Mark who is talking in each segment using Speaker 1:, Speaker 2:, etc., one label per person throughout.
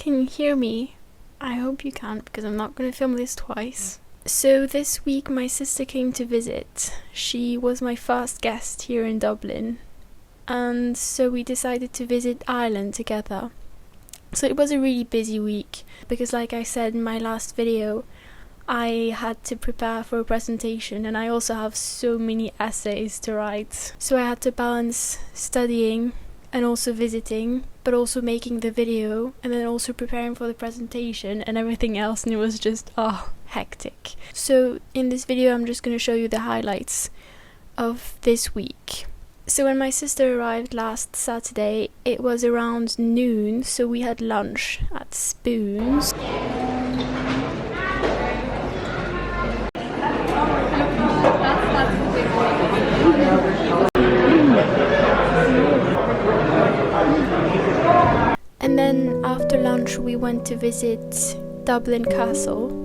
Speaker 1: Can you hear me? I hope you can, because I'm not going to film this twice. So this week my sister came to visit. She was my first guest here in Dublin, and so we decided to visit Ireland together. So it was a really busy week because, like I said in my last video, I had to prepare for a presentation and I also have so many essays to write. So I had to balance studying and also visiting, but also making the video and then also preparing for the presentation and everything else, and it was just hectic. So in this video I'm just going to show you the highlights of this week. So when my sister arrived last Saturday, it was around noon, so we had lunch at Spoons. And then after lunch we went to visit Dublin Castle.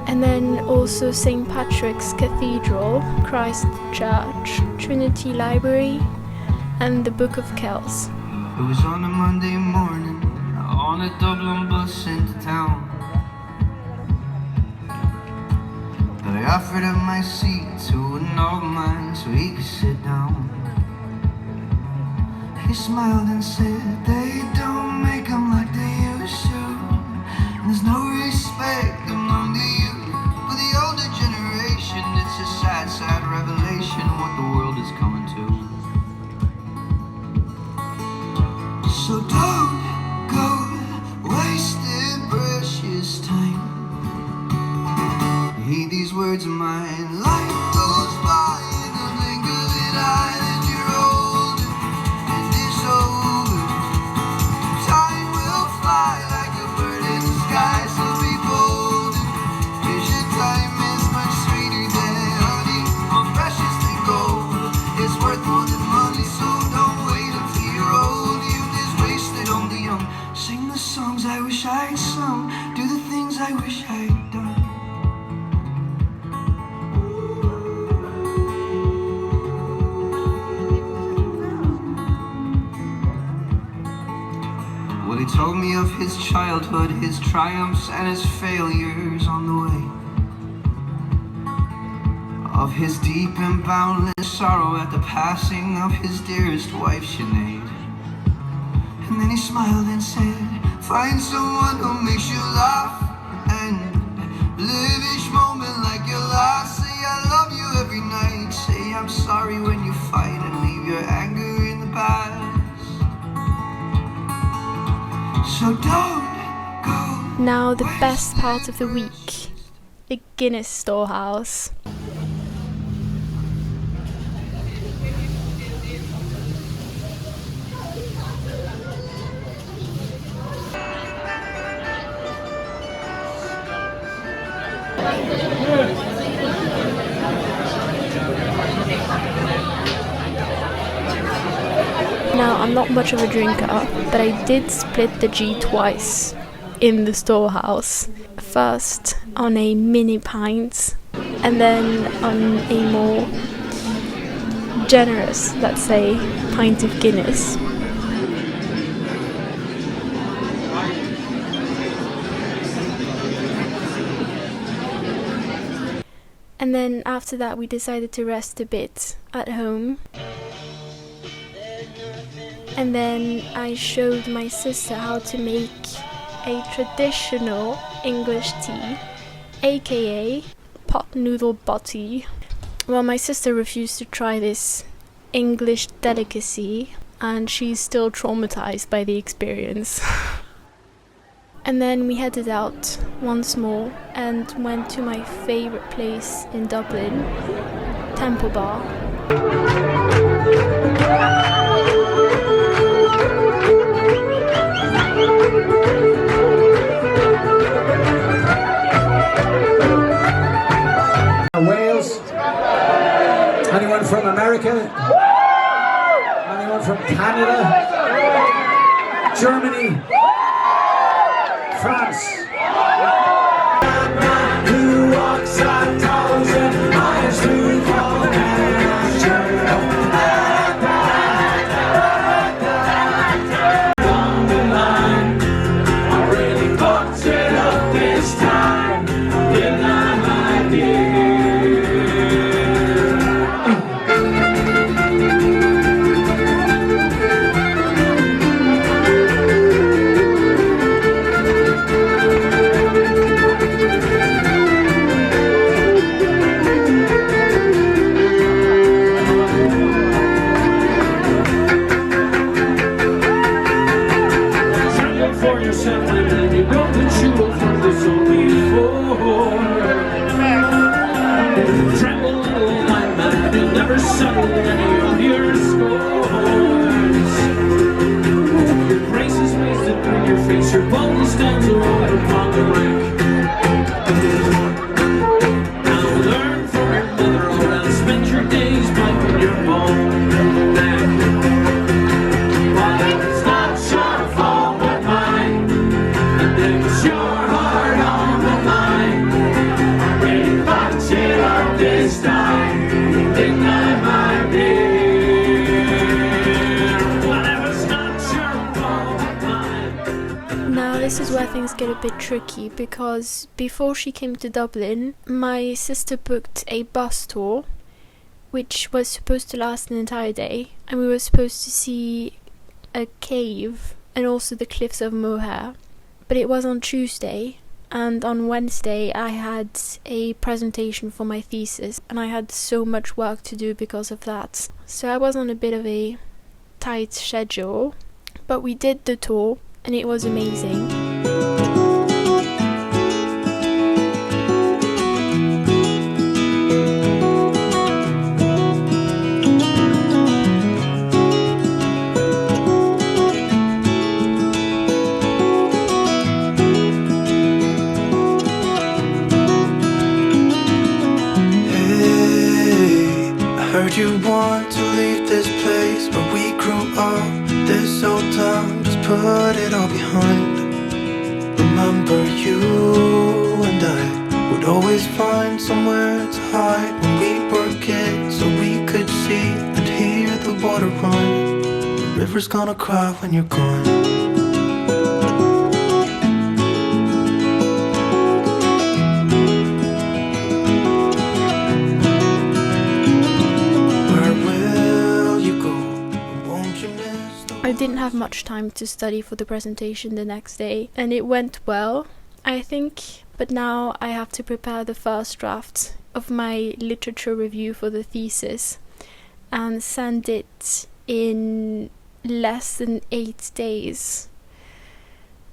Speaker 1: And then also St. Patrick's Cathedral, Christ Church, Trinity Library, and the Book of Kells.
Speaker 2: It was on a Monday morning, on a Dublin bus into town, but I offered up my seat to an old man so he could sit down. He smiled and said, they don't make them like they used to, and there's no respect among the youth. For the older generation, it's a sad, sad revelation what the world is coming to. So don't go wasting precious time. Heed these words of mine. Life goes by in the blink of an eye, and you're older and it's over. Time will fly like a bird in the sky, so be bold. Here's your time is much sweeter than honey, more precious than gold. It's worth more than money, so don't wait until you're old. Youth is wasted on the young. Sing the songs I wish I'd sung, do the things I wish I'd done. Well, he told me of his childhood, his triumphs and his failures on the way, of his deep and boundless sorrow at the passing of his dearest wife, Sinead. And then he smiled and said, find someone who makes you laugh and live each moment like your last. Say I love you every night, say I'm sorry when you fight, and leave your anger in the past. So don't go.
Speaker 1: Now the best part of the week, the Guinness storehouse. Now, I'm not much of a drinker, but I did split the G twice in the storehouse. First on a mini pint, and then on a more generous, let's say, pint of Guinness. And then after that we decided to rest a bit at home. And then I showed my sister how to make a traditional English tea, aka pot noodle butty. Well, my sister refused to try this English delicacy and she's still traumatized by the experience. And then we headed out once more and went to my favourite place in Dublin, Temple Bar.
Speaker 3: Wales? Anyone from America? Anyone from Canada? Germany? France? Who walks 1,000 miles to call down the line? I really fucked it up this time, didn't I, my dear? Your bone stands right upon the rack. Now learn from your mother, or else spend your days piping your bone back. But it's not your fault but mine, and it's your heart on the line. I really fucked it up this time, didn't I, my dear?
Speaker 1: Now this is where things get a bit tricky, because before she came to Dublin, my sister booked a bus tour which was supposed to last an entire day, and we were supposed to see a cave and also the cliffs of Moher. But it was on Tuesday, and on Wednesday I had a presentation for my thesis and I had so much work to do because of that. So I was on a bit of a tight schedule, but we did the tour and it was amazing.
Speaker 2: Hey, I heard you want to leave this place where we grew up, this old town. Put it all behind. Remember you and I would always find somewhere to hide when we were kids, so we could see and hear the water run. The river's gonna cry when you're gone.
Speaker 1: I didn't have much time to study for the presentation the next day, and it went well, I think, but now I have to prepare the first draft of my literature review for the thesis and send it in less than 8 days.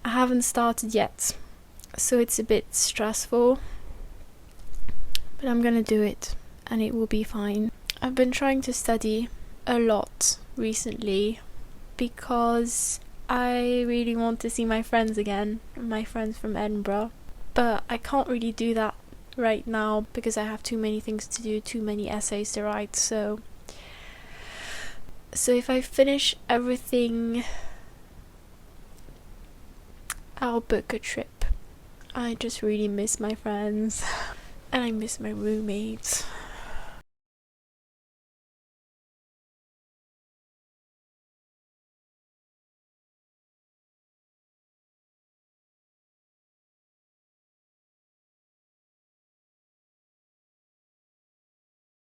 Speaker 1: I haven't started yet, so it's a bit stressful, but I'm gonna do it and it will be fine. I've been trying to study a lot recently because I really want to see my friends again, my friends from Edinburgh. But I can't really do that right now because I have too many things to do, too many essays to write. So if I finish everything, I'll book a trip. I just really miss my friends and I miss my roommate.